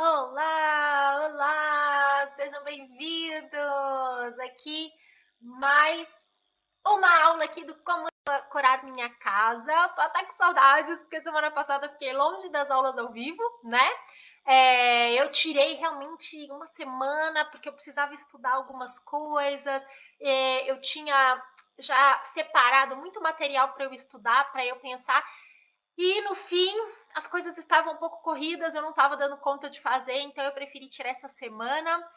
Olá, olá, sejam bem-vindos aqui mais uma aula aqui do Como Decorar Minha Casa. Tô até com saudades, porque semana passada eu fiquei longe das aulas ao vivo, né? Eu tirei realmente uma semana, porque eu precisava estudar algumas coisas, eu tinha já separado muito material para eu estudar, para eu pensar, e no fim, as coisas estavam um pouco corridas, eu não estava dando conta de fazer, então eu preferi tirar essa semana.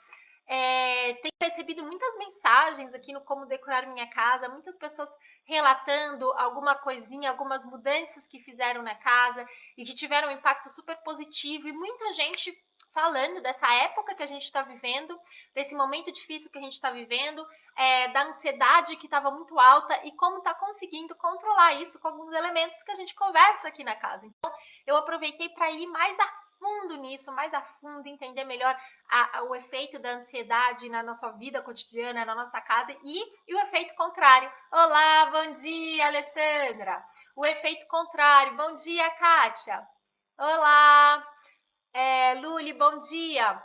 Tenho recebido muitas mensagens aqui no Como Decorar Minha Casa, muitas pessoas relatando alguma coisinha, algumas mudanças que fizeram na casa e que tiveram um impacto super positivo, e muita gente falando dessa época que a gente está vivendo, desse momento difícil que a gente está vivendo, da ansiedade que estava muito alta e como está conseguindo controlar isso com alguns elementos que a gente conversa aqui na casa. Então, eu aproveitei para ir mais a fundo nisso, mais a fundo, entender melhor o efeito da ansiedade na nossa vida cotidiana, na nossa casa, e o efeito contrário. Olá, bom dia, Alessandra. O efeito contrário. Bom dia, Kátia. Olá, Luli, bom dia.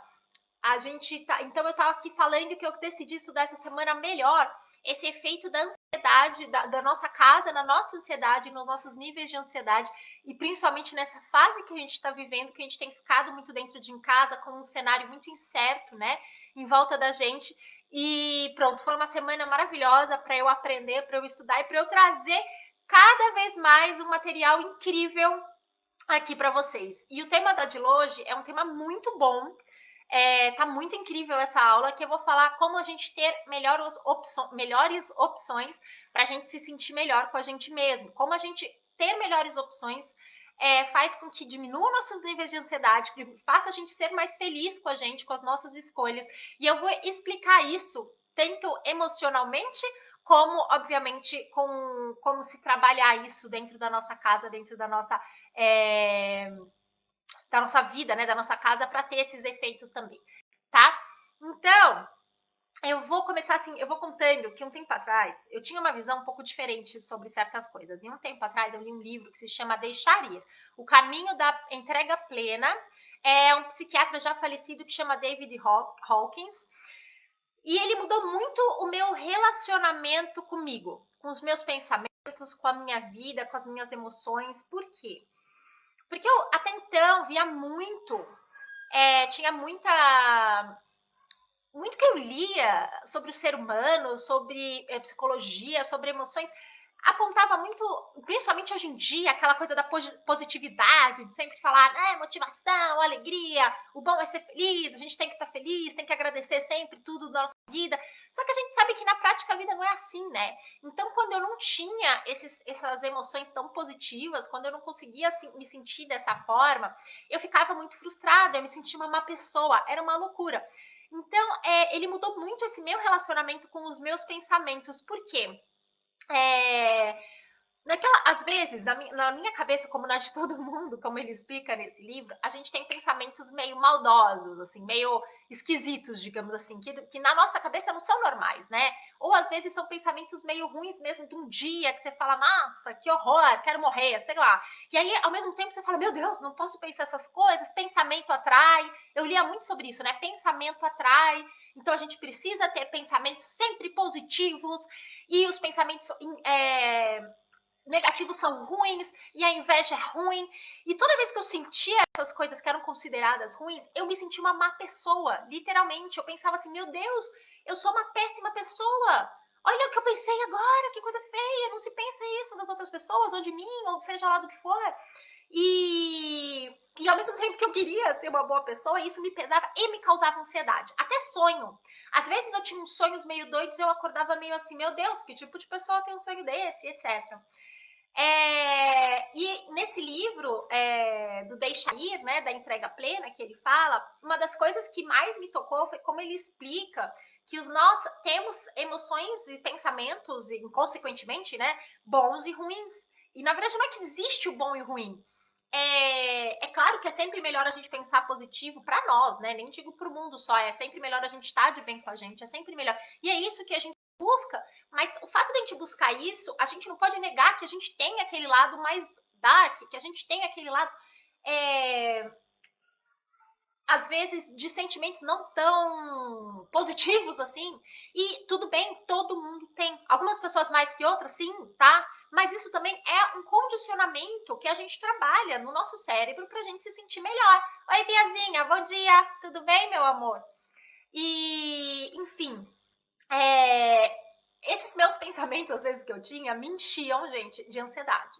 Então eu estava aqui falando que eu decidi estudar essa semana melhor esse efeito da ansiedade da nossa casa, na nossa ansiedade, nos nossos níveis de ansiedade, e principalmente nessa fase que a gente está vivendo, que a gente tem ficado muito dentro de casa, com um cenário muito incerto, né, em volta da gente. E pronto, foi uma semana maravilhosa para eu aprender, para eu estudar e para eu trazer cada vez mais um material incrível aqui para vocês. E o tema da de hoje é um tema muito bom. Tá muito incrível essa aula, que eu vou falar como a gente ter melhores opções para a gente se sentir melhor com a gente mesmo. Como a gente ter melhores opções faz com que diminua nossos níveis de ansiedade, faça a gente ser mais feliz com a gente, com as nossas escolhas. E eu vou explicar isso tanto emocionalmente, como, obviamente, com como se trabalhar isso dentro da nossa casa, dentro da nossa vida, né, da nossa casa, para ter esses efeitos também, tá? Então, eu vou começar assim, eu vou contando que um tempo atrás eu tinha uma visão um pouco diferente sobre certas coisas. E um tempo atrás eu li um livro que se chama Deixar Ir, O Caminho da Entrega Plena. É um psiquiatra já falecido que chama David Hawkins. E ele mudou muito o meu relacionamento comigo, com os meus pensamentos, com a minha vida, com as minhas emoções. Por quê? Porque eu até então via tinha muito que eu lia sobre o ser humano, sobre psicologia, sobre emoções, apontava muito, principalmente hoje em dia, aquela coisa da positividade, de sempre falar, motivação, alegria, o bom é ser feliz, a gente tem que estar feliz, tem que agradecer sempre tudo da nossa vida. Só que a gente sabe que na prática a vida não é assim, né? Então, quando eu não tinha essas emoções tão positivas, quando eu não conseguia me sentir dessa forma, eu ficava muito frustrada, eu me sentia uma má pessoa, era uma loucura. Então, ele mudou muito esse meu relacionamento com os meus pensamentos. Por quê? É, às vezes, na minha cabeça, como na de todo mundo, como ele explica nesse livro, a gente tem pensamentos meio maldosos, assim, meio esquisitos, digamos assim, que na nossa cabeça não são normais, né? Ou às vezes são pensamentos meio ruins mesmo, de um dia que você fala, nossa, que horror, quero morrer, sei lá. E aí, ao mesmo tempo, você fala, meu Deus, não posso pensar essas coisas, pensamento atrai. Eu lia muito sobre isso, né? Pensamento atrai. Então a gente precisa ter pensamentos sempre positivos, e os pensamentos negativos são ruins, e a inveja é ruim. E toda vez que eu sentia essas coisas que eram consideradas ruins, eu me sentia uma má pessoa, literalmente. Eu pensava assim, meu Deus, eu sou uma péssima pessoa. Olha o que eu pensei agora, que coisa feia. Não se pensa isso das outras pessoas, ou de mim, ou seja lá do que for. E ao mesmo tempo que eu queria ser uma boa pessoa, isso me pesava e me causava ansiedade. Até sonho. Às vezes eu tinha uns sonhos meio doidos, eu acordava meio assim, meu Deus, que tipo de pessoa tem um sonho desse, etc. E nesse livro do Deixa Ir, né, da entrega plena, que ele fala, uma das coisas que mais me tocou foi como ele explica que nós temos emoções e pensamentos, e consequentemente, né, bons e ruins. E na verdade não é que existe o bom e o ruim. É claro que é sempre melhor a gente pensar positivo para nós, né? Nem digo para o mundo só, é sempre melhor a gente estar de bem com a gente, é sempre melhor. E é isso que a gente busca, mas o fato de a gente buscar isso, a gente não pode negar que a gente tem aquele lado mais dark, que a gente tem aquele lado é, às vezes de sentimentos não tão positivos assim, e tudo bem, todo mundo tem. Algumas pessoas mais que outras, sim, tá? Mas isso também é um condicionamento que a gente trabalha no nosso cérebro pra gente se sentir melhor. Oi, Biazinha, bom dia, tudo bem, meu amor? E, enfim, esses meus pensamentos, às vezes, que eu tinha, me enchiam, gente, de ansiedade.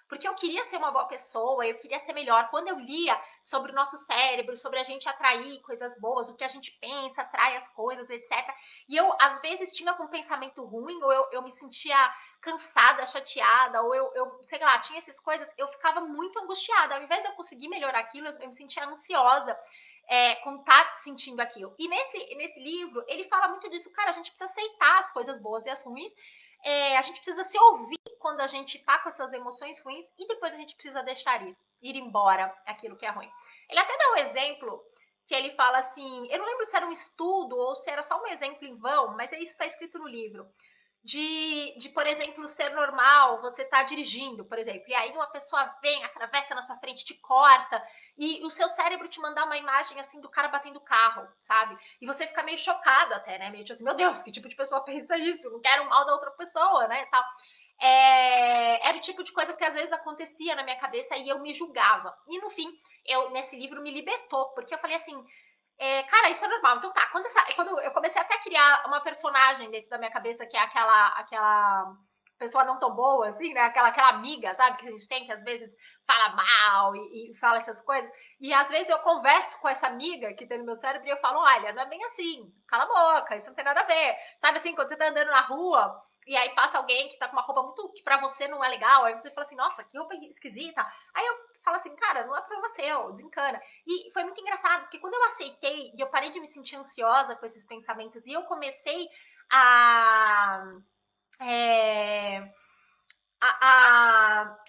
Porque eu queria ser uma boa pessoa, eu queria ser melhor. Quando eu lia sobre o nosso cérebro, sobre a gente atrair coisas boas, o que a gente pensa, atrai as coisas, etc. E eu, às vezes, tinha um pensamento ruim, ou eu me sentia cansada, chateada, ou eu, sei lá, tinha essas coisas, eu ficava muito angustiada. Ao invés de eu conseguir melhorar aquilo, eu me sentia ansiosa com estar sentindo aquilo. E nesse livro, ele fala muito disso. Cara, a gente precisa aceitar as coisas boas e as ruins. A gente precisa se ouvir quando a gente tá com essas emoções ruins e depois a gente precisa deixar ir embora aquilo que é ruim. Ele até dá um exemplo que ele fala assim, eu não lembro se era um estudo ou se era só um exemplo em vão, mas isso está escrito no livro por exemplo, ser normal, você tá dirigindo, por exemplo, e aí uma pessoa vem, atravessa na sua frente, te corta, e o seu cérebro te mandar uma imagem assim do cara batendo o carro, sabe? E você fica meio chocado até, né? Meio tipo assim, meu Deus, que tipo de pessoa pensa isso? Não quero o mal da outra pessoa, né? Tal. Era o tipo de coisa que às vezes acontecia na minha cabeça e eu me julgava. E no fim, nesse livro me libertou, porque eu falei assim, cara, isso é normal. Então tá, quando eu comecei até a criar uma personagem dentro da minha cabeça, que é aquela pessoa não tão boa, assim, né? Aquela amiga, sabe, que a gente tem, que às vezes fala mal e fala essas coisas. E às vezes eu converso com essa amiga que tem no meu cérebro e eu falo, olha, não é bem assim, cala a boca, isso não tem nada a ver. Sabe assim, quando você tá andando na rua e aí passa alguém que tá com uma roupa muito que pra você não é legal, aí você fala assim, nossa, que roupa esquisita. Aí eu falo assim, cara, não é problema seu, desencana. E foi muito engraçado, porque quando eu aceitei e eu parei de me sentir ansiosa com esses pensamentos e eu comecei a, é,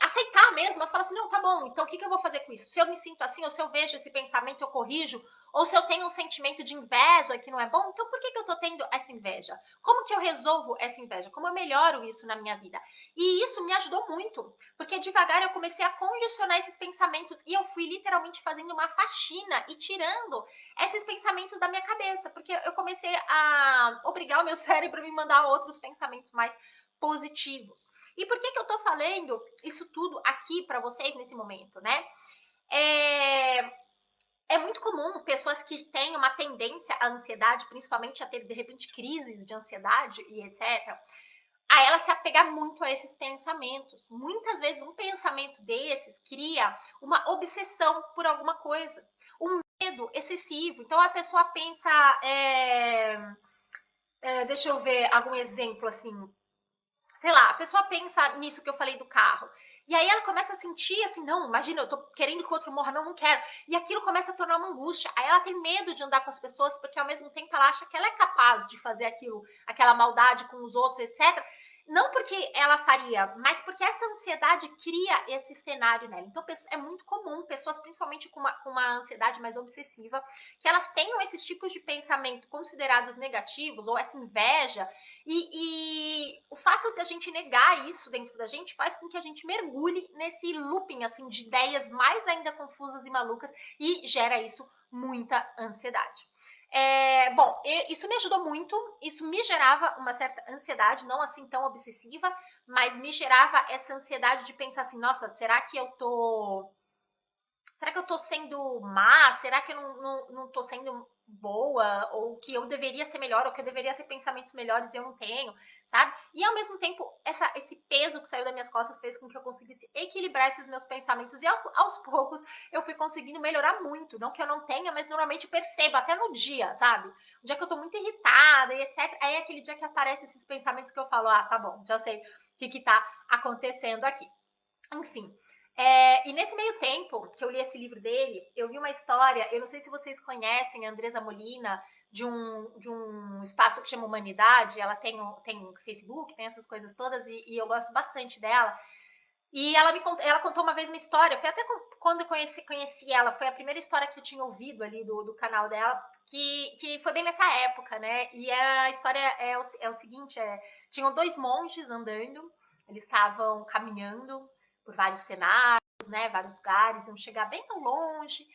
aceitar mesmo, eu falo assim, não, tá bom, então o que eu vou fazer com isso? Se eu me sinto assim, ou se eu vejo esse pensamento, eu corrijo, ou se eu tenho um sentimento de inveja que não é bom, então por que eu tô tendo essa inveja? Como que eu resolvo essa inveja? Como eu melhoro isso na minha vida? E isso me ajudou muito, porque devagar eu comecei a condicionar esses pensamentos e eu fui literalmente fazendo uma faxina e tirando esses pensamentos da minha cabeça, porque eu comecei a obrigar o meu cérebro a me mandar outros pensamentos mais positivos. E por que eu tô falando isso tudo aqui para vocês nesse momento, né? É muito comum pessoas que têm uma tendência à ansiedade, principalmente a ter, de repente, crises de ansiedade e etc., a ela se apegar muito a esses pensamentos. Muitas vezes um pensamento desses cria uma obsessão por alguma coisa, um medo excessivo. Então a pessoa pensa, deixa eu ver algum exemplo assim, sei lá, a pessoa pensa nisso que eu falei do carro. E aí ela começa a sentir assim, não, imagina, eu tô querendo que o outro morra, não, não quero. E aquilo começa a tornar uma angústia. Aí ela tem medo de andar com as pessoas, porque ao mesmo tempo ela acha que ela é capaz de fazer aquilo, aquela maldade com os outros, etc. Não porque ela faria, mas porque essa ansiedade cria esse cenário nela. Então é muito comum, pessoas principalmente com uma ansiedade mais obsessiva, que elas tenham esses tipos de pensamento considerados negativos, ou essa inveja, e o fato de a gente negar isso dentro da gente faz com que a gente mergulhe nesse looping assim de ideias mais ainda confusas e malucas e gera isso muita ansiedade. Bom, isso me ajudou muito, isso me gerava uma certa ansiedade, não assim tão obsessiva, mas me gerava essa ansiedade de pensar assim, nossa, será que eu tô sendo má? Será que eu não tô sendo boa? Ou que eu deveria ser melhor? Ou que eu deveria ter pensamentos melhores e eu não tenho, sabe? E ao mesmo tempo, esse peso que saiu das minhas costas fez com que eu conseguisse equilibrar esses meus pensamentos. E aos poucos eu fui conseguindo melhorar muito. Não que eu não tenha, mas normalmente eu percebo, até no dia, sabe? Um dia que eu tô muito irritada e etc. Aí é aquele dia que aparecem esses pensamentos que eu falo, ah, tá bom, já sei o que tá acontecendo aqui. Enfim, e nesse meio tempo que eu li esse livro dele, eu vi uma história, eu não sei se vocês conhecem a Andresa Molina, de um espaço que chama Humanidade, ela tem Facebook, tem essas coisas todas, e eu gosto bastante dela. E ela contou uma vez uma história, foi até quando eu conheci ela, foi a primeira história que eu tinha ouvido ali do canal dela, que foi bem nessa época, né? E a história é o seguinte, tinham dois monges andando, eles estavam caminhando por vários cenários, né, vários lugares, iam chegar bem ao longe,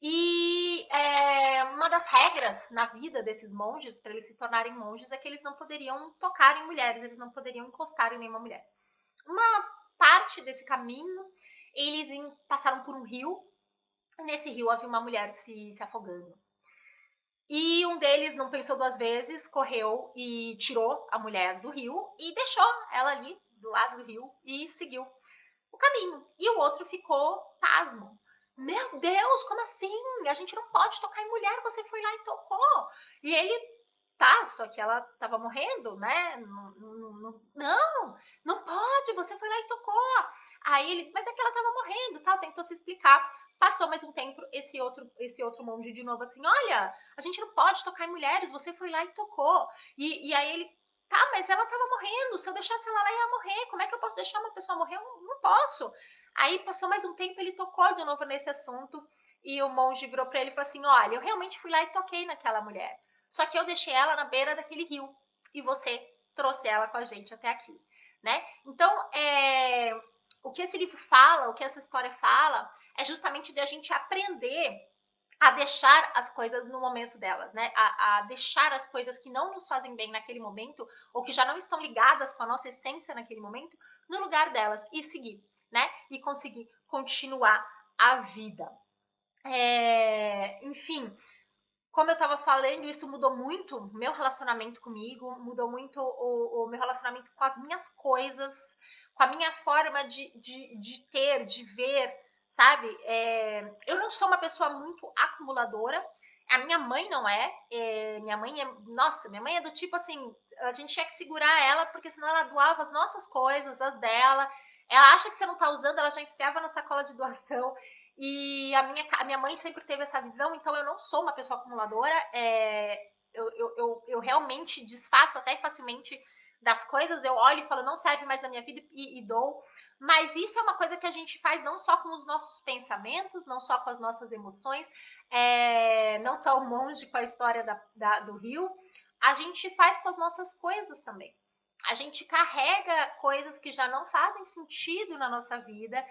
E uma das regras na vida desses monges, para eles se tornarem monges, é que eles não poderiam tocar em mulheres, eles não poderiam encostar em nenhuma mulher. Uma parte desse caminho, eles passaram por um rio, e nesse rio havia uma mulher se afogando. E um deles não pensou duas vezes, correu e tirou a mulher do rio e deixou ela ali do lado do rio e seguiu o caminho. E o outro ficou pasmo. Meu Deus, como assim? A gente não pode tocar em mulher, você foi lá e tocou. E ele, tá, só que ela tava morrendo, né? Não pode, você foi lá e tocou. Aí ele, mas é que ela tava morrendo, tal, tentou se explicar. Passou mais um tempo, esse outro monge de novo assim, olha, a gente não pode tocar em mulheres, você foi lá e tocou. E aí ele, tá, mas ela tava morrendo, se eu deixasse ela lá, ia morrer, como é que eu posso deixar uma pessoa morrer? Eu não posso. Aí passou mais um tempo, ele tocou de novo nesse assunto, e o monge virou pra ele e falou assim, olha, eu realmente fui lá e toquei naquela mulher, só que eu deixei ela na beira daquele rio, e você trouxe ela com a gente até aqui, né? Então, o que esse livro fala, o que essa história fala, é justamente de a gente aprender a deixar as coisas no momento delas, né? A deixar as coisas que não nos fazem bem naquele momento, ou que já não estão ligadas com a nossa essência naquele momento, no lugar delas e seguir, né? E conseguir continuar a vida. Enfim, como eu estava falando, isso mudou muito meu relacionamento comigo, mudou muito o meu relacionamento com as minhas coisas, com a minha forma de ter, de ver, sabe? Eu não sou uma pessoa muito acumuladora, a minha mãe não é. Minha mãe é. Nossa, minha mãe é do tipo assim, a gente tinha que segurar ela, porque senão ela doava as nossas coisas, as dela. Ela acha que você não tá usando, ela já enfiava na sacola de doação. E a minha mãe sempre teve essa visão, então eu não sou uma pessoa acumuladora. Eu realmente desfaço até facilmente das coisas, eu olho e falo, não serve mais na minha vida e dou. Mas isso é uma coisa que a gente faz não só com os nossos pensamentos, não só com as nossas emoções, não só o monge com a história do rio, a gente faz com as nossas coisas também. A gente carrega coisas que já não fazem sentido na nossa vida.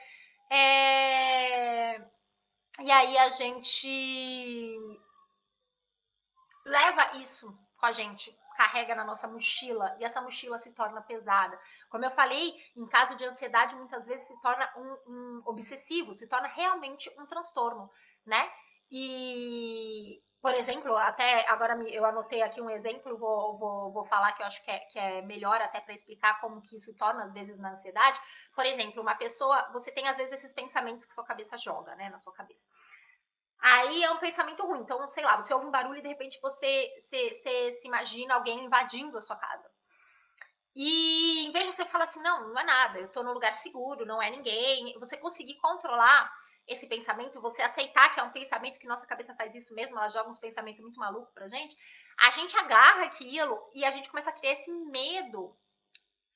E aí a gente leva isso com a gente, carrega na nossa mochila, e essa mochila se torna pesada. Como eu falei, em caso de ansiedade, muitas vezes se torna um obsessivo, se torna realmente um transtorno, né? E, por exemplo, até agora eu anotei aqui um exemplo, vou falar que eu acho que é melhor até para explicar como que isso torna, às vezes, na ansiedade. Por exemplo, uma pessoa, você tem, às vezes, esses pensamentos que sua cabeça joga, né, na sua cabeça. Aí é um pensamento ruim. Então, sei lá, você ouve um barulho e de repente você se imagina alguém invadindo a sua casa. E em vez de você falar assim, não é nada, eu tô num lugar seguro, não é ninguém, você conseguir controlar esse pensamento, você aceitar que é um pensamento, que nossa cabeça faz isso mesmo, ela joga uns pensamentos muito malucos pra gente, a gente agarra aquilo e a gente começa a criar esse medo.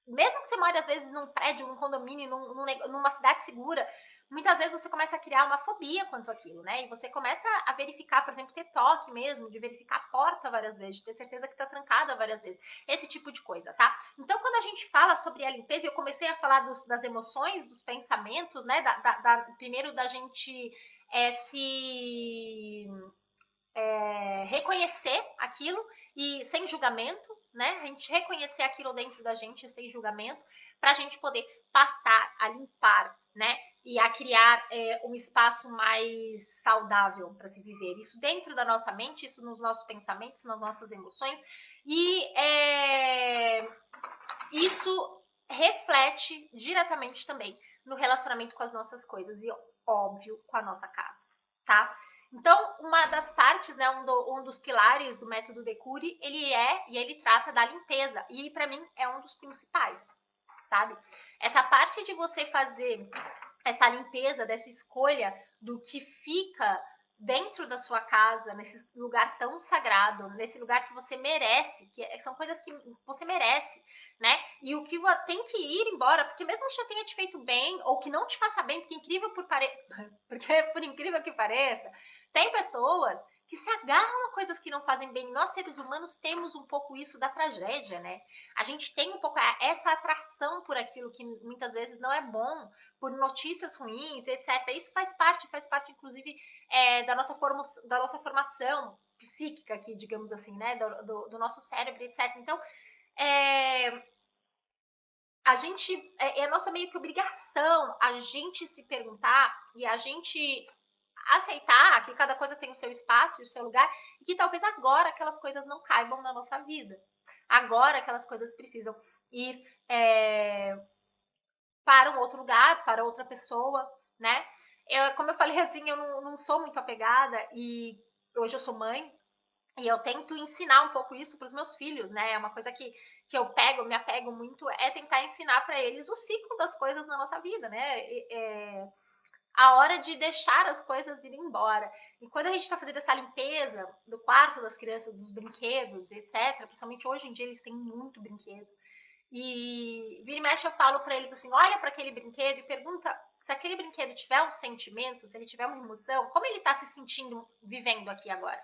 Mesmo que você more, às vezes, num prédio, num condomínio, numa cidade segura, muitas vezes você começa a criar uma fobia quanto àquilo, né? E você começa a verificar, por exemplo, ter toque mesmo, de verificar a porta várias vezes, de ter certeza que tá trancada várias vezes. Esse tipo de coisa, tá? Então, quando a gente fala sobre a limpeza, eu comecei a falar das emoções, dos pensamentos, né? Primeiro da gente se reconhecer aquilo e sem julgamento, né? A gente reconhecer aquilo dentro da gente sem julgamento, para a gente poder passar a limpar, né? E a criar um espaço mais saudável para se viver. Isso dentro da nossa mente, isso nos nossos pensamentos, nas nossas emoções. E isso reflete diretamente também no relacionamento com as nossas coisas e, óbvio, com a nossa casa, tá? Então, uma das partes, né, um dos pilares do método Decure, ele trata da limpeza, e para mim é um dos principais, sabe? Essa parte de você fazer essa limpeza, dessa escolha do que fica dentro da sua casa, nesse lugar tão sagrado, nesse lugar que você merece, são coisas que você merece, né? E o que tem que ir embora, porque mesmo que já tenha te feito bem, ou que não te faça bem, porque por incrível que pareça, tem pessoas que se agarram a coisas que não fazem bem. Nós, seres humanos, temos um pouco isso da tragédia, né? A gente tem um pouco essa atração por aquilo que muitas vezes não é bom, por notícias ruins, etc. Isso faz parte, inclusive, da nossa formação psíquica aqui, digamos assim, né? Do nosso cérebro, etc. Então, a gente, é a nossa meio que obrigação a gente se perguntar e a gente aceitar que cada coisa tem o seu espaço e o seu lugar e que talvez agora aquelas coisas não caibam na nossa vida. Agora aquelas coisas precisam ir para um outro lugar, para outra pessoa, né? Como eu falei assim, eu não sou muito apegada e hoje eu sou mãe, e eu tento ensinar um pouco isso para os meus filhos, né? É uma coisa que eu me apego muito, é tentar ensinar para eles o ciclo das coisas na nossa vida, né? A hora de deixar as coisas irem embora. E quando a gente está fazendo essa limpeza do quarto das crianças, dos brinquedos, etc., principalmente hoje em dia eles têm muito brinquedo. E vira e mexe eu falo para eles assim, olha para aquele brinquedo e pergunta se aquele brinquedo tiver um sentimento, se ele tiver uma emoção, como ele está se sentindo vivendo aqui agora.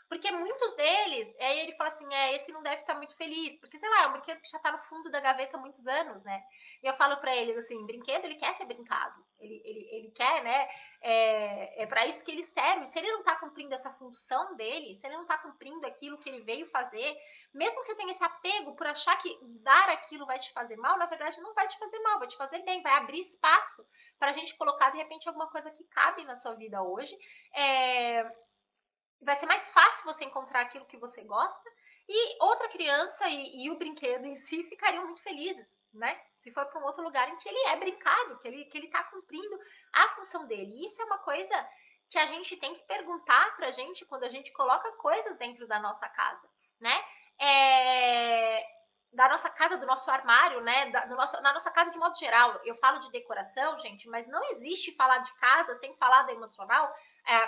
Porque muitos deles, aí ele fala assim, esse não deve estar muito feliz, porque, sei lá, é um brinquedo que já está no fundo da gaveta há muitos anos, né? E eu falo para eles assim, brinquedo, ele quer ser brincado, ele quer, né? É para isso que ele serve. Se ele não está cumprindo essa função dele, se ele não está cumprindo aquilo que ele veio fazer, mesmo que você tenha esse apego por achar que dar aquilo vai te fazer mal, na verdade não vai te fazer mal, vai te fazer bem, vai abrir espaço para a gente colocar, de repente, alguma coisa que cabe na sua vida hoje. Vai ser mais fácil você encontrar aquilo que você gosta e outra criança e o brinquedo em si ficariam muito felizes, né? Se for para um outro lugar em que ele é brincado, que ele está cumprindo a função dele. E isso é uma coisa que a gente tem que perguntar para a gente quando a gente coloca coisas dentro da nossa casa, né? Da nossa casa, do nosso armário, né? Na nossa casa de modo geral. Eu falo de decoração, gente, mas não existe falar de casa sem falar do emocional,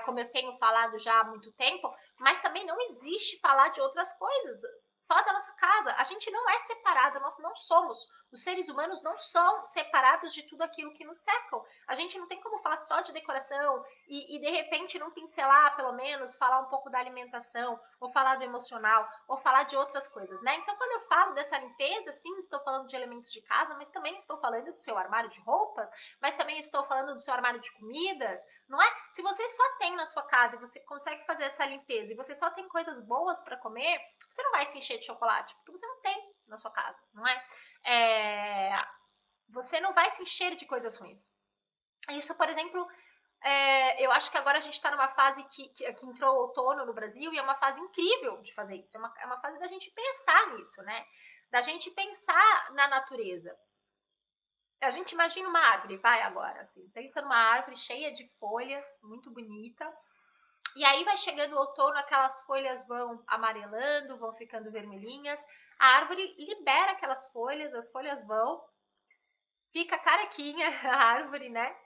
como eu tenho falado já há muito tempo, mas também não existe falar de outras coisas, só da nossa casa. A gente não é separado, nós não somos. Os seres humanos não são separados de tudo aquilo que nos cercam. A gente não tem como falar só de decoração e de repente não pincelar, pelo menos, falar um pouco da alimentação, ou falar do emocional, ou falar de outras coisas, né? Então, quando eu falo dessa limpeza, sim, estou falando de elementos de casa, mas também estou falando do seu armário de roupas, mas também estou falando do seu armário de comidas, não é? Se você só tem na sua casa e você consegue fazer essa limpeza e você só tem coisas boas para comer, você não vai se encher de chocolate, porque você não tem na sua casa, não é? Você não vai se encher de coisas ruins. Isso, por exemplo, eu acho que agora a gente está numa fase que entrou o outono no Brasil e é uma fase incrível de fazer isso. É uma fase da gente pensar nisso, né? Da gente pensar na natureza. A gente imagina uma árvore, vai agora, assim, pensa numa árvore cheia de folhas, muito bonita, e aí vai chegando o outono, aquelas folhas vão amarelando, vão ficando vermelhinhas, a árvore libera aquelas folhas, as folhas vão, fica carequinha a árvore, né?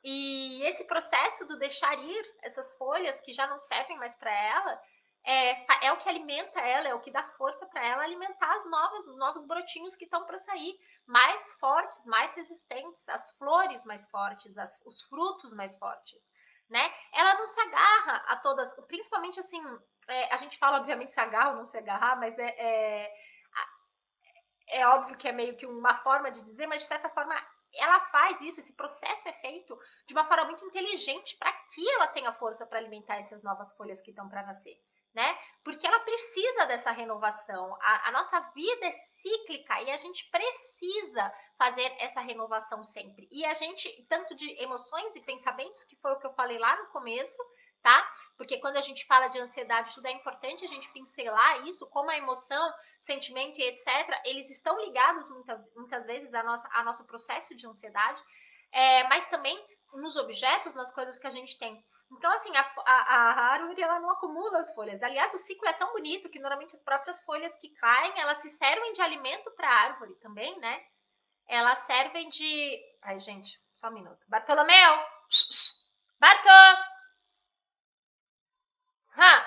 E esse processo do deixar ir essas folhas que já não servem mais para ela, é o que alimenta ela, é o que dá força para ela alimentar os novos brotinhos que estão para sair, mais fortes, mais resistentes, as flores mais fortes, os frutos mais fortes, né? Ela não se agarra a todas, principalmente assim, a gente fala obviamente se agarra ou não se agarrar, mas é óbvio que é meio que uma forma de dizer, mas de certa forma ela faz isso, esse processo é feito de uma forma muito inteligente para que ela tenha força para alimentar essas novas folhas que estão para nascer, né? Porque ela precisa dessa renovação. A nossa vida é cíclica e a gente precisa fazer essa renovação sempre. E a gente, tanto de emoções e pensamentos, que foi o que eu falei lá no começo, tá? Porque quando a gente fala de ansiedade, tudo é importante a gente pincelar isso, como a emoção, sentimento e etc., eles estão ligados muitas vezes ao nosso processo de ansiedade, mas também nos objetos, nas coisas que a gente tem. Então, assim, a árvore, ela não acumula as folhas. Aliás, o ciclo é tão bonito que normalmente as próprias folhas que caem, elas se servem de alimento para a árvore também, né? Elas servem de... Ai, gente, só um minuto. Bartolomeu! Bartô! Hã?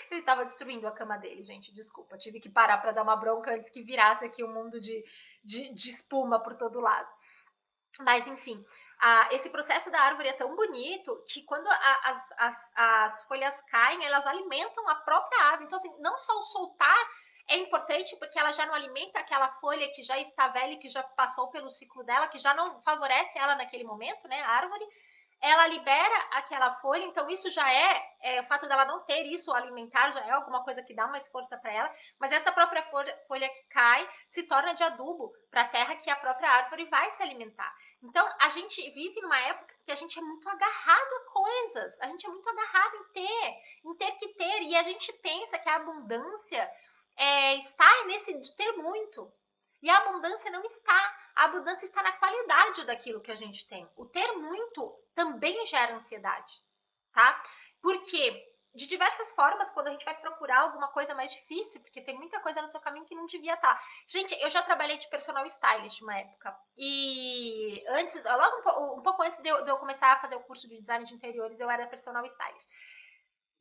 Ele estava destruindo a cama dele, gente. Desculpa, tive que parar para dar uma bronca antes que virasse aqui um mundo de espuma por todo lado. Mas, enfim, esse processo da árvore é tão bonito que quando as folhas caem, elas alimentam a própria árvore. Então, assim, não só o soltar é importante, porque ela já não alimenta aquela folha que já está velha, que já passou pelo ciclo dela, que já não favorece ela naquele momento, né, a árvore, ela libera aquela folha, então isso já o fato dela não ter isso alimentar já é alguma coisa que dá mais força para ela, mas essa própria folha que cai se torna de adubo para a terra que a própria árvore vai se alimentar. Então a gente vive numa época que a gente é muito agarrado a coisas, a gente é muito agarrado em ter que ter, e a gente pensa que a abundância está nesse de ter muito. E a abundância não está. A abundância está na qualidade daquilo que a gente tem. O ter muito também gera ansiedade, tá? Porque de diversas formas, quando a gente vai procurar alguma coisa mais difícil, porque tem muita coisa no seu caminho que não devia estar. Gente, eu já trabalhei de personal stylist uma época. E antes, logo um pouco antes de eu começar a fazer o curso de design de interiores, eu era personal stylist.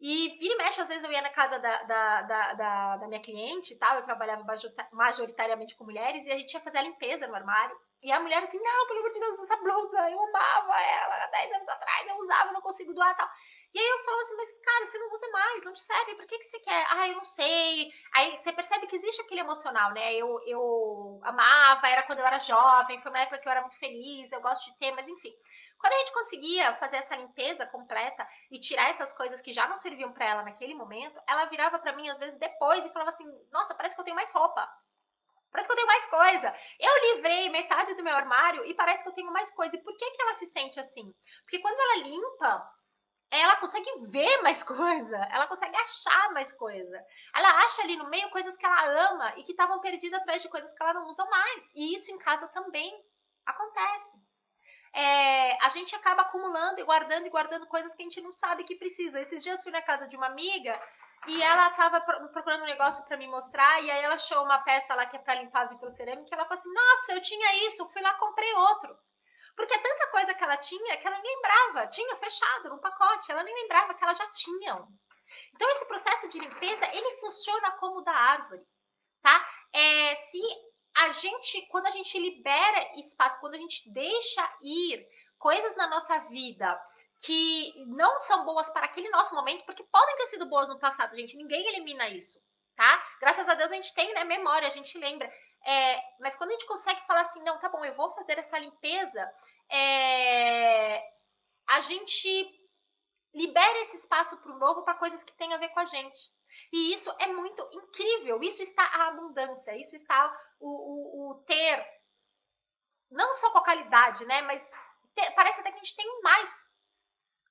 E vira e mexe, às vezes eu ia na casa da minha cliente, tal, eu trabalhava majoritariamente com mulheres, e a gente ia fazer a limpeza no armário. E a mulher assim, não, pelo amor de Deus, essa blusa, eu amava ela há 10 anos atrás, eu usava, não consigo doar tal. E aí eu falo assim, mas cara, você não usa mais, não te serve, por que você quer? Ah, eu não sei. Aí você percebe que existe aquele emocional, né? Eu amava, era quando eu era jovem, foi uma época que eu era muito feliz, eu gosto de ter, mas enfim. Quando a gente conseguia fazer essa limpeza completa e tirar essas coisas que já não serviam para ela naquele momento, ela virava para mim às vezes depois e falava assim: "Nossa, parece que eu tenho mais roupa. Parece que eu tenho mais coisa. Eu livrei metade do meu armário e parece que eu tenho mais coisa". E por que que ela se sente assim? Porque quando ela limpa, ela consegue ver mais coisa, ela consegue achar mais coisa. Ela acha ali no meio coisas que ela ama e que estavam perdidas atrás de coisas que ela não usa mais. E isso em casa também acontece. A gente acaba acumulando e guardando coisas que a gente não sabe que precisa. Esses dias fui na casa de uma amiga e ela estava procurando um negócio para me mostrar, e aí ela achou uma peça lá que é para limpar vitrocerâmica, e ela falou assim: "Nossa, eu tinha isso, fui lá, comprei outro". Porque é tanta coisa que ela tinha que ela nem lembrava, tinha fechado no pacote, ela nem lembrava que ela já tinha um. Então esse processo de limpeza, ele funciona como o da árvore, tá? Se quando a gente libera espaço, quando a gente deixa ir coisas na nossa vida que não são boas para aquele nosso momento, porque podem ter sido boas no passado, gente, ninguém elimina isso, tá? Graças a Deus a gente tem, né, memória, a gente lembra. Mas quando a gente consegue falar assim, não, tá bom, eu vou fazer essa limpeza, a gente libera esse espaço para o novo, para coisas que têm a ver com a gente. E isso é muito incrível. Isso está a abundância, isso está o ter, não só com a qualidade, né? Mas parece até que a gente tem mais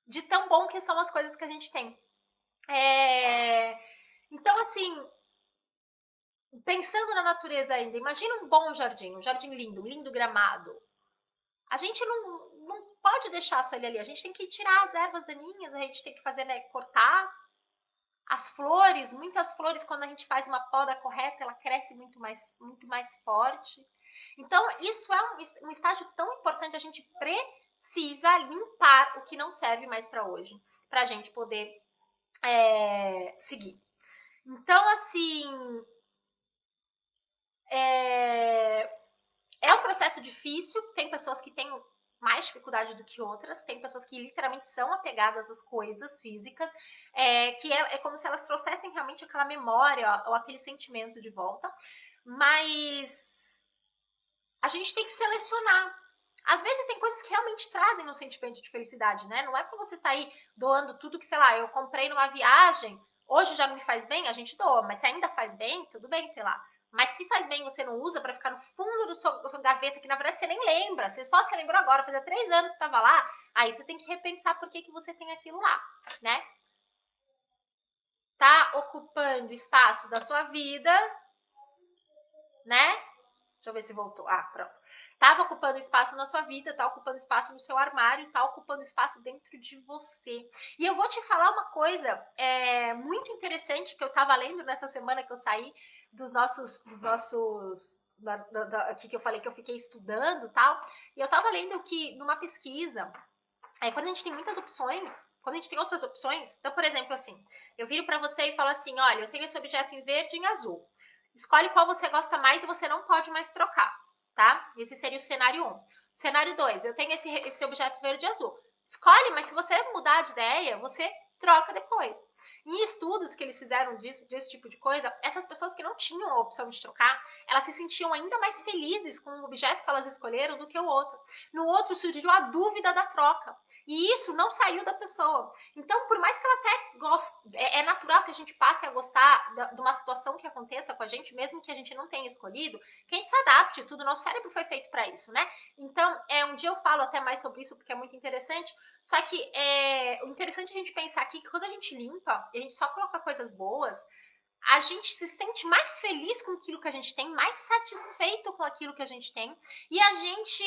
de tão bom que são as coisas que a gente tem. Então, assim, pensando na natureza ainda, imagina um bom jardim, um jardim lindo, um lindo gramado. A gente não pode deixar só ele ali, a gente tem que tirar as ervas daninhas, a gente tem que fazer, né, cortar. As flores, muitas flores, quando a gente faz uma poda correta, ela cresce muito mais forte. Então, isso é um estágio tão importante, a gente precisa limpar o que não serve mais para hoje, para a gente poder seguir. Então, assim, é um processo difícil, tem pessoas que têm mais dificuldade do que outras, tem pessoas que literalmente são apegadas às coisas físicas, que é como se elas trouxessem realmente aquela memória ou aquele sentimento de volta, mas a gente tem que selecionar. Às vezes tem coisas que realmente trazem um sentimento de felicidade, né? Não é para você sair doando tudo que, sei lá, eu comprei numa viagem, hoje já não me faz bem, a gente doa, mas se ainda faz bem, tudo bem, sei lá. Mas se faz bem, você não usa para ficar no fundo da sua gaveta, que na verdade você nem lembra, você só se lembrou agora, fazia 3 anos que estava lá, aí você tem que repensar por que você tem aquilo lá, né? Tá ocupando espaço da sua vida, né? Deixa eu ver se voltou. Ah, pronto. Tava ocupando espaço na sua vida, tá ocupando espaço no seu armário, tá ocupando espaço dentro de você. E eu vou te falar uma coisa muito interessante que eu tava lendo nessa semana que eu saí aqui que eu falei que eu fiquei estudando e tal. E eu tava lendo que numa pesquisa, quando a gente tem muitas opções, quando a gente tem outras opções, então, por exemplo, assim, eu viro para você e falo assim, olha, eu tenho esse objeto em verde e em azul. Escolhe qual você gosta mais e você não pode mais trocar, tá? Esse seria o cenário 1. Cenário 2, eu tenho esse objeto verde e azul. Escolhe, mas se você mudar de ideia, você troca depois. Em estudos que eles fizeram desse tipo de coisa, essas pessoas que não tinham a opção de trocar, elas se sentiam ainda mais felizes com o objeto que elas escolheram do que o outro. No outro surgiu a dúvida da troca. E isso não saiu da pessoa. Então, por mais que ela até goste, é natural que a gente passe a gostar de uma situação que aconteça com a gente, mesmo que a gente não tenha escolhido, que a gente se adapte, tudo, nosso cérebro foi feito para isso, né? Então, um dia eu falo até mais sobre isso, porque é muito interessante. Só que o interessante é a gente pensar aqui que quando a gente limpa e a gente só coloca coisas boas, a gente se sente mais feliz com aquilo que a gente tem, mais satisfeito com aquilo que a gente tem, e a gente,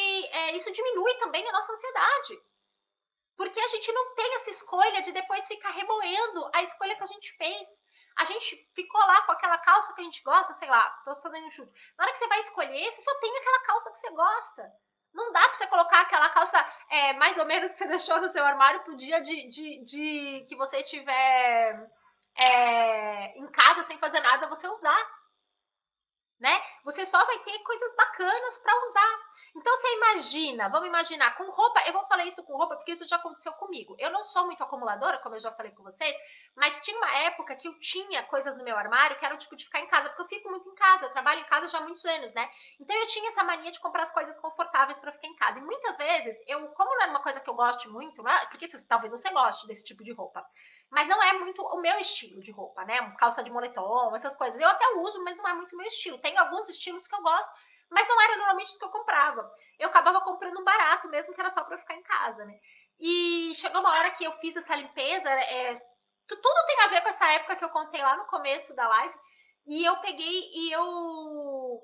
isso diminui também a nossa ansiedade. Porque a gente não tem essa escolha de depois ficar remoendo a escolha que a gente fez. A gente ficou lá com aquela calça que a gente gosta, sei lá, tô fazendo um chute. Na hora que você vai escolher, você só tem aquela calça que você gosta. Não dá pra você colocar aquela calça mais ou menos que você deixou no seu armário pro dia de que você tiver em casa sem fazer nada, você usar. Né? Você só vai ter coisas bacanas para usar. Então você imagina, vamos imaginar, com roupa, eu vou falar isso com roupa porque isso já aconteceu comigo. Eu não sou muito acumuladora, como eu já falei com vocês, mas tinha uma época que eu tinha coisas no meu armário que era o tipo de ficar em casa, porque eu fico muito em casa, eu trabalho em casa já há muitos anos, né? Então eu tinha essa mania de comprar as coisas confortáveis para ficar em casa. E muitas vezes, como não era uma coisa que eu goste muito, né? Porque talvez você goste desse tipo de roupa, mas não é muito o meu estilo de roupa, né? Calça de moletom, essas coisas. Eu até uso, mas não é muito o meu estilo. Tem alguns estilos que eu gosto, mas não era normalmente os que eu comprava. Eu acabava comprando um barato mesmo, que era só para ficar em casa, né? E chegou uma hora que eu fiz essa limpeza, tudo tem a ver com essa época que eu contei lá no começo da live, e eu peguei e eu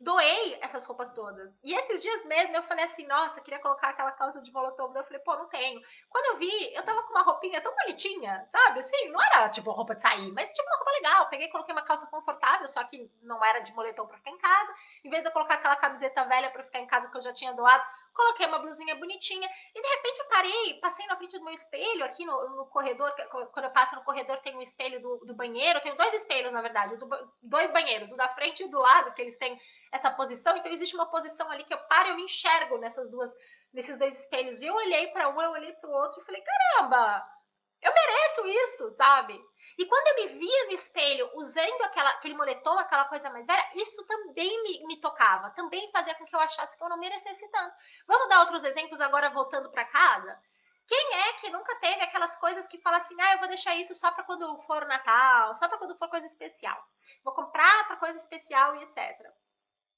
doei essas roupas todas. E esses dias mesmo eu falei assim, nossa, queria colocar aquela calça de moletom. Eu falei, pô, não tenho. Quando eu vi, eu tava com uma roupinha tão bonitinha, sabe? Assim, não era tipo roupa de sair, mas tipo uma roupa legal. Peguei e coloquei uma calça confortável, só que não era de moletom pra ficar em casa. Em vez de eu colocar aquela camiseta velha pra ficar em casa que eu já tinha doado, coloquei uma blusinha bonitinha. E de repente eu parei, passei na frente do meu espelho aqui no corredor. Quando eu passo no corredor tem um espelho do banheiro. Eu tenho dois espelhos, na verdade, dois banheiros, o da frente e o do lado, que eles têm essa posição, então existe uma posição ali que eu paro e eu me enxergo nesses dois espelhos. E eu olhei para um, eu olhei para o outro e falei, caramba, eu mereço isso, sabe? E quando eu me via no espelho usando aquele moletom, aquela coisa mais velha, isso também me tocava, também fazia com que eu achasse que eu não merecesse tanto. Vamos dar outros exemplos agora voltando para casa? Quem é que nunca teve aquelas coisas que fala assim, eu vou deixar isso só para quando for Natal, só para quando for coisa especial. Vou comprar para coisa especial e etc.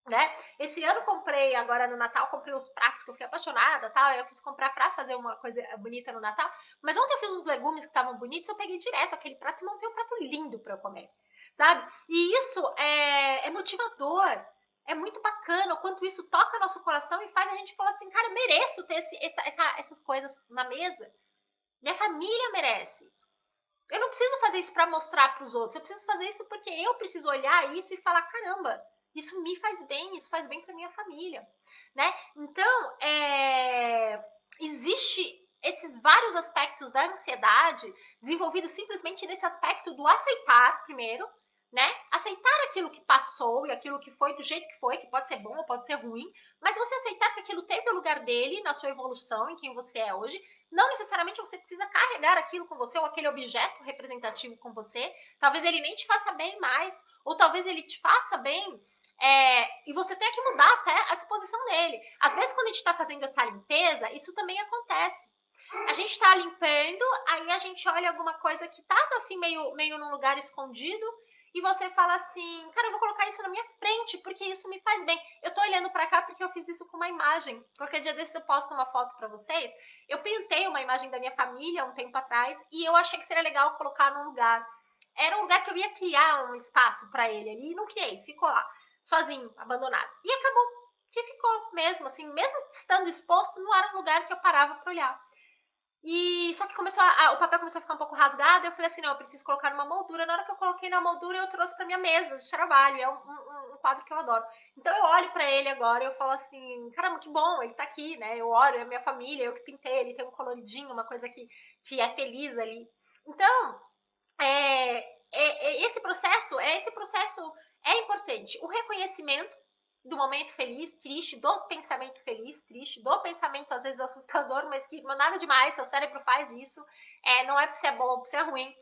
Né? Esse ano comprei, agora no Natal, comprei uns pratos que eu fiquei apaixonada, tal. Eu quis comprar pra fazer uma coisa bonita no Natal. Mas ontem eu fiz uns legumes que estavam bonitos, eu peguei direto aquele prato e montei um prato lindo pra eu comer, sabe? E isso é motivador. É muito bacana o quanto isso toca nosso coração e faz a gente falar assim, cara, eu mereço ter essas coisas na mesa. Minha família merece. Eu não preciso fazer isso para mostrar para os outros. Eu preciso fazer isso porque eu preciso olhar isso e falar, caramba, isso me faz bem, isso faz bem para minha família, né? Então, existe esses vários aspectos da ansiedade desenvolvidos simplesmente nesse aspecto do aceitar primeiro, né? Aceitar aquilo que passou e aquilo que foi do jeito que foi, que pode ser bom ou pode ser ruim, mas você aceitar que aquilo teve o lugar dele na sua evolução, em quem você é hoje. Não necessariamente você precisa carregar aquilo com você ou aquele objeto representativo com você. Talvez ele nem te faça bem mais, ou talvez ele te faça bem e você tenha que mudar até a disposição dele. Às vezes, quando a gente está fazendo essa limpeza, isso também acontece. A gente está limpando, aí a gente olha alguma coisa que estava assim meio num lugar escondido e você fala assim, cara, eu vou colocar isso na minha frente porque isso me faz bem. Eu tô olhando para cá porque eu fiz isso com uma imagem. Qualquer dia desse eu posto uma foto para vocês. Eu pintei uma imagem da minha família um tempo atrás e eu achei que seria legal colocar num lugar. Era um lugar que eu ia criar um espaço para ele ali e não criei, ficou lá, sozinho, abandonado. E acabou que ficou mesmo, assim, mesmo estando exposto, não era um lugar que eu parava para olhar. E só que o papel começou a ficar um pouco rasgado, eu falei assim, não, eu preciso colocar numa moldura. Na hora que eu coloquei na moldura, eu trouxe para minha mesa de trabalho, é um quadro que eu adoro. Então eu olho para ele agora e eu falo assim, caramba, que bom, ele tá aqui, né? Eu olho, é minha família, eu que pintei, ele tem um coloridinho, uma coisa que é feliz ali. Então, esse processo é importante. O reconhecimento, do momento feliz, triste, do pensamento feliz, triste, do pensamento às vezes assustador, mas que nada demais, seu cérebro faz isso, não é pra ser bom, pra ser ruim.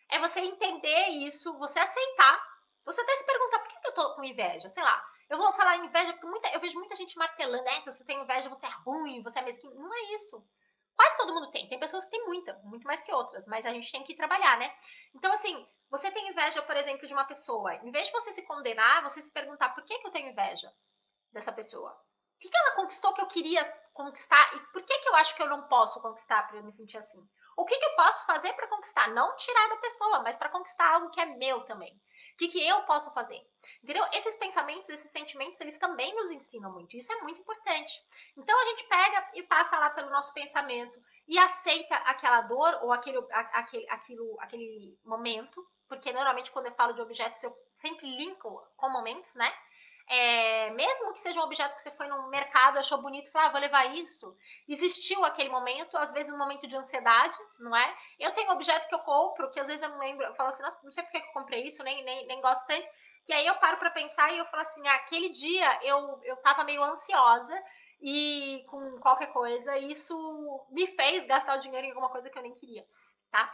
É você entender isso, você aceitar, você até se perguntar por que eu tô com inveja, sei lá. Eu vou falar inveja porque eu vejo muita gente martelando, se você tem inveja, você é ruim, você é mesquinho. Não é isso. Quase todo mundo tem. Tem pessoas que têm muita, muito mais que outras, mas a gente tem que trabalhar, né? Então, assim, você tem inveja, por exemplo, de uma pessoa. Em vez de você se condenar, você se perguntar por que eu tenho inveja dessa pessoa. O que ela conquistou que eu queria conquistar e por que eu acho que eu não posso conquistar para eu me sentir assim? O que eu posso fazer para conquistar? Não tirar da pessoa, mas para conquistar algo que é meu também. O que eu posso fazer? Entendeu? Esses pensamentos, esses sentimentos, eles também nos ensinam muito. Isso é muito importante. Então a gente pega e passa lá pelo nosso pensamento e aceita aquela dor ou aquele momento, porque normalmente quando eu falo de objetos eu sempre linko com momentos, né? Mesmo que seja um objeto que você foi no mercado, achou bonito, falou, vou levar isso. Existiu aquele momento, às vezes um momento de ansiedade, não é? Eu tenho objeto que eu compro, que às vezes eu não lembro, eu falo assim, nossa, não sei por que eu comprei isso, nem gosto tanto. E aí eu paro para pensar e eu falo assim, aquele dia eu tava meio ansiosa e com qualquer coisa, e isso me fez gastar o dinheiro em alguma coisa que eu nem queria, tá?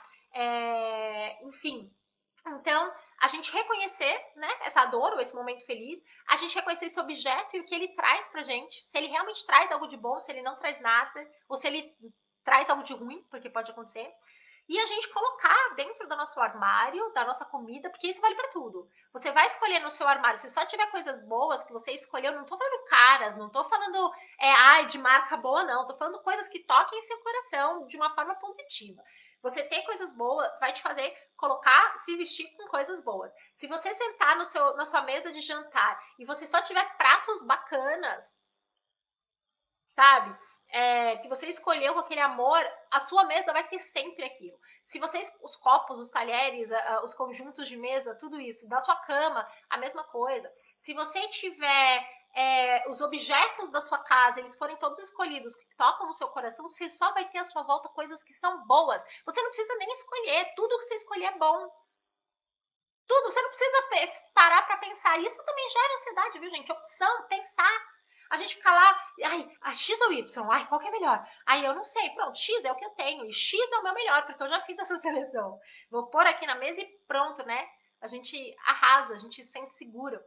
Enfim, então, a gente reconhecer, né, essa dor ou esse momento feliz, a gente reconhecer esse objeto e o que ele traz pra gente, se ele realmente traz algo de bom, se ele não traz nada, ou se ele traz algo de ruim, porque pode acontecer, e a gente colocar dentro do nosso armário, da nossa comida, porque isso vale para tudo. Você vai escolher no seu armário, se só tiver coisas boas que você escolheu, não tô falando caras, não tô falando de marca boa, não, tô falando coisas que toquem seu coração de uma forma positiva. Você ter coisas boas vai te fazer colocar, se vestir com coisas boas. Se você sentar na sua mesa de jantar e você só tiver pratos bacanas, sabe? Que você escolheu com aquele amor, a sua mesa vai ter sempre aquilo. Se vocês, os copos, os talheres, os conjuntos de mesa, tudo isso, da sua cama, a mesma coisa. Se você tiver os objetos da sua casa, eles forem todos escolhidos, que tocam no seu coração, você só vai ter à sua volta coisas que são boas. Você não precisa nem escolher, tudo que você escolher é bom. Tudo, você não precisa parar para pensar. Isso também gera ansiedade, viu, gente? Opção, pensar. A gente fica lá, a X ou Y? Qual que é melhor? Eu não sei. Pronto, X é o que eu tenho. E X é o meu melhor, porque eu já fiz essa seleção. Vou pôr aqui na mesa e pronto, né? A gente arrasa, a gente se sente segura.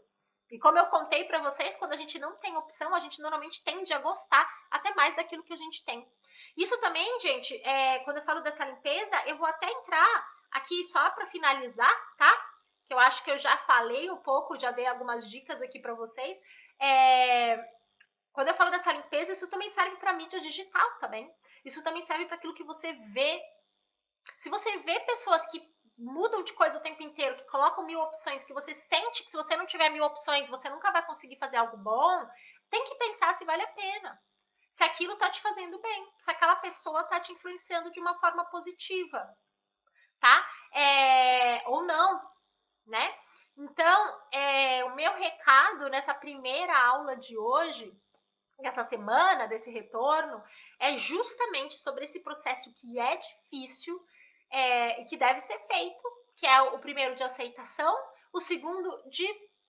E como eu contei para vocês, quando a gente não tem opção, a gente normalmente tende a gostar até mais daquilo que a gente tem. Isso também, gente, quando eu falo dessa limpeza, eu vou até entrar aqui só para finalizar, tá? Que eu acho que eu já falei um pouco, já dei algumas dicas aqui para vocês. Quando eu falo dessa limpeza, isso também serve para mídia digital também. Isso também serve para aquilo que você vê. Se você vê pessoas que mudam de coisa o tempo inteiro, que colocam 1000 opções, que você sente que se você não tiver 1000 opções, você nunca vai conseguir fazer algo bom, tem que pensar se vale a pena. Se aquilo tá te fazendo bem, se aquela pessoa tá te influenciando de uma forma positiva, tá? Ou não, né? Então, o meu recado nessa primeira aula de hoje, essa semana desse retorno, é justamente sobre esse processo que é difícil e que deve ser feito, que é o primeiro de aceitação, o segundo de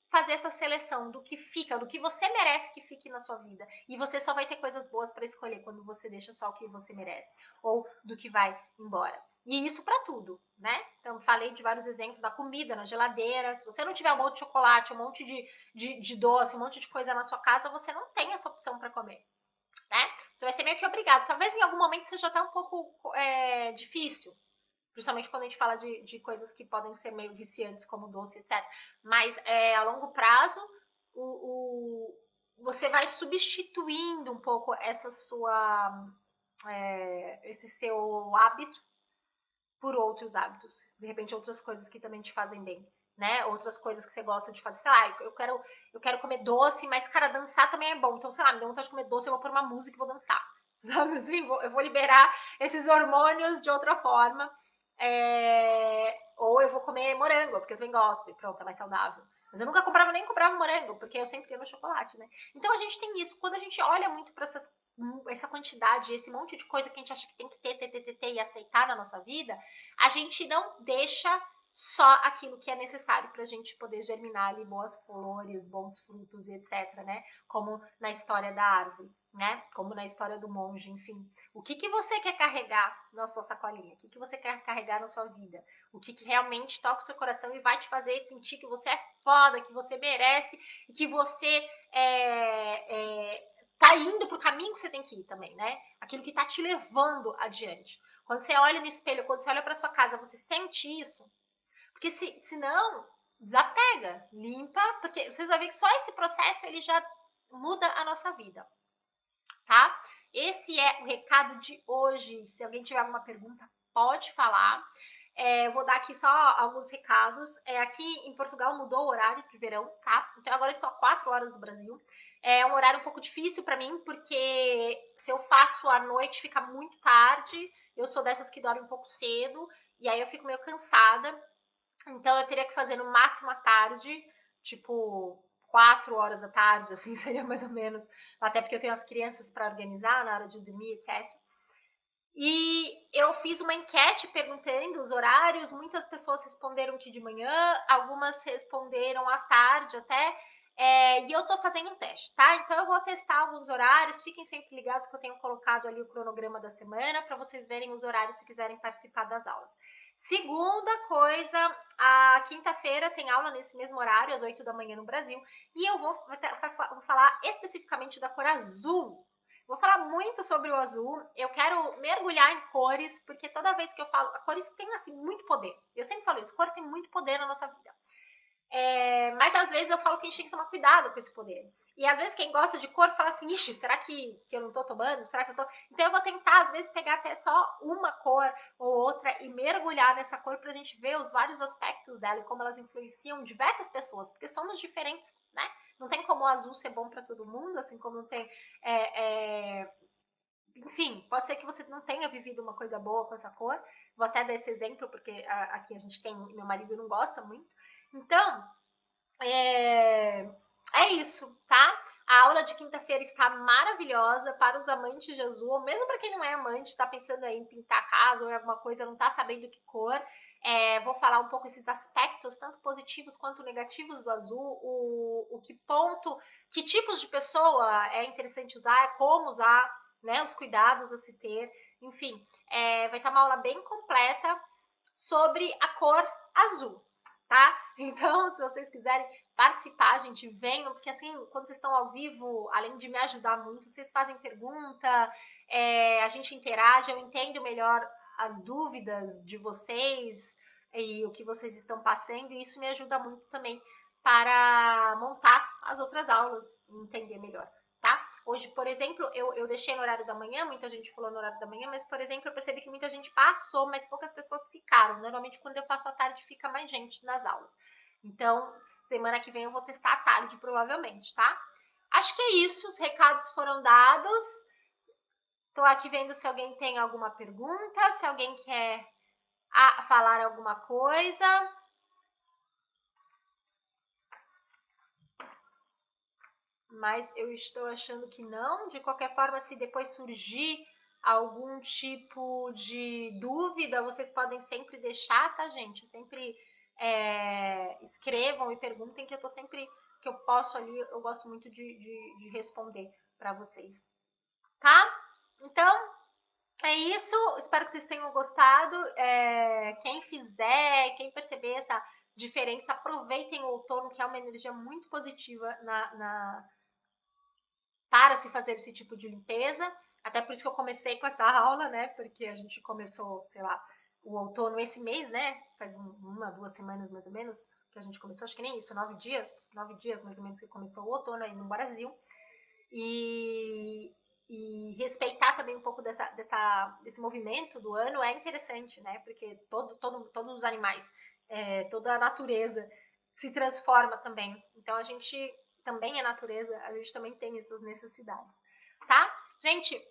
fazer essa seleção do que fica, do que você merece que fique na sua vida. E você só vai ter coisas boas para escolher quando você deixa só o que você merece, ou do que vai embora. E isso para tudo, né? Então, falei de vários exemplos da comida, na geladeira. Se você não tiver um monte de chocolate, um monte de doce, um monte de coisa na sua casa, você não tem essa opção para comer, né? Você vai ser meio que obrigado. Talvez em algum momento seja até um pouco difícil, principalmente quando a gente fala de coisas que podem ser meio viciantes, como doce, etc. Mas a longo prazo, você vai substituindo um pouco esse seu hábito por outros hábitos. De repente, outras coisas que também te fazem bem. Né? Outras coisas que você gosta de fazer. Sei lá, eu quero comer doce, mas, cara, dançar também é bom. Então, sei lá, me deu vontade de comer doce, eu vou pôr uma música e vou dançar. Sabe assim? Eu vou liberar esses hormônios de outra forma. Ou eu vou comer morango, porque eu também gosto. E pronto, é mais saudável. Mas eu nunca nem comprava morango, porque eu sempre ia no chocolate, né? Então a gente tem isso. Quando a gente olha muito para essa quantidade, esse monte de coisa que a gente acha que tem que ter e aceitar na nossa vida, a gente não deixa só aquilo que é necessário para a gente poder germinar ali boas flores, bons frutos e etc, né? Como na história da árvore, né? Como na história do monge, enfim. O que você quer carregar na sua sacolinha? O que você quer carregar na sua vida? O que realmente toca o seu coração e vai te fazer sentir que você é foda, que você merece e que você tá indo pro caminho que você tem que ir também, né? Aquilo que tá te levando adiante. Quando você olha no espelho, quando você olha para sua casa, você sente isso? Porque se não, desapega, limpa, porque vocês vão ver que só esse processo ele já muda a nossa vida, tá? Esse é o recado de hoje. Se alguém tiver alguma pergunta, pode falar. Eu vou dar aqui só alguns recados. Aqui em Portugal mudou o horário de verão, tá? Então agora eu estou a 4 horas do Brasil. É um horário um pouco difícil para mim, porque se eu faço à noite fica muito tarde. Eu sou dessas que dormem um pouco cedo, e aí eu fico meio cansada. Então eu teria que fazer no máximo à tarde, tipo 4 horas da tarde, assim seria mais ou menos, até porque eu tenho as crianças para organizar na hora de dormir, etc. E eu fiz uma enquete perguntando os horários, muitas pessoas responderam que de manhã, algumas responderam à tarde até, e eu tô fazendo um teste, tá? Então eu vou testar alguns horários, fiquem sempre ligados que eu tenho colocado ali o cronograma da semana para vocês verem os horários se quiserem participar das aulas. Segunda coisa, a quinta-feira tem aula nesse mesmo horário, às 8 da manhã no Brasil, e eu vou falar especificamente da cor azul. Vou falar muito sobre o azul, eu quero mergulhar em cores, porque toda vez que eu falo, a cores tem assim muito poder. Eu sempre falo isso, cor tem muito poder na nossa vida. Mas às vezes eu falo que a gente tem que tomar cuidado com esse poder. E às vezes quem gosta de cor fala assim, ixi, será que eu não tô tomando? Será que eu tô... Então eu vou tentar às vezes pegar até só uma cor ou outra e mergulhar nessa cor pra gente ver os vários aspectos dela e como elas influenciam diversas pessoas, porque somos diferentes, né? Não tem como o azul ser bom para todo mundo, assim como não tem... Enfim, pode ser que você não tenha vivido uma coisa boa com essa cor. Vou até dar esse exemplo, porque aqui a gente tem... Meu marido não gosta muito. Então, é isso, tá? A aula de quinta-feira está maravilhosa para os amantes de azul, ou mesmo para quem não é amante, está pensando aí em pintar a casa ou em alguma coisa, não está sabendo que cor. Vou falar um pouco esses aspectos, tanto positivos quanto negativos do azul, que tipos de pessoa é interessante usar, como usar, né? Os cuidados a se ter, enfim, vai estar uma aula bem completa sobre a cor azul, tá? Então, se vocês quiserem participar, gente, venham, porque assim, quando vocês estão ao vivo, além de me ajudar muito, vocês fazem pergunta, a gente interage, eu entendo melhor as dúvidas de vocês e o que vocês estão passando, e isso me ajuda muito também para montar as outras aulas e entender melhor. Tá? Hoje, por exemplo, eu deixei no horário da manhã, muita gente falou no horário da manhã, mas, por exemplo, eu percebi que muita gente passou, mas poucas pessoas ficaram. Normalmente, quando eu faço à tarde, fica mais gente nas aulas. Então, semana que vem eu vou testar à tarde, provavelmente, tá? Acho que é isso, os recados foram dados. Tô aqui vendo se alguém tem alguma pergunta, se alguém quer falar alguma coisa. Mas eu estou achando que não. De qualquer forma, se depois surgir algum tipo de dúvida, vocês podem sempre deixar, tá, gente? Sempre escrevam e perguntem, que eu tô sempre, que eu posso ali, eu gosto muito de responder para vocês, tá? Então, é isso. Espero que vocês tenham gostado. Quem fizer, quem perceber essa diferença, aproveitem o outono, que é uma energia muito positiva para se fazer esse tipo de limpeza. Até por isso que eu comecei com essa aula, né? Porque a gente começou, sei lá, o outono esse mês, né? Faz 2 semanas mais ou menos que a gente começou, acho que nem isso, 9 dias mais ou menos que começou o outono aí no Brasil. E respeitar também um pouco desse movimento do ano é interessante, né? Porque todos os animais, toda a natureza se transforma também. Então a gente também é natureza, a gente também tem essas necessidades, tá? Gente,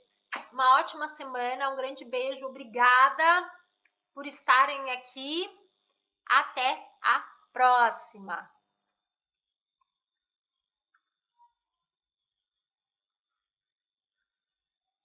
uma ótima semana, um grande beijo, obrigada por estarem aqui. Até a próxima!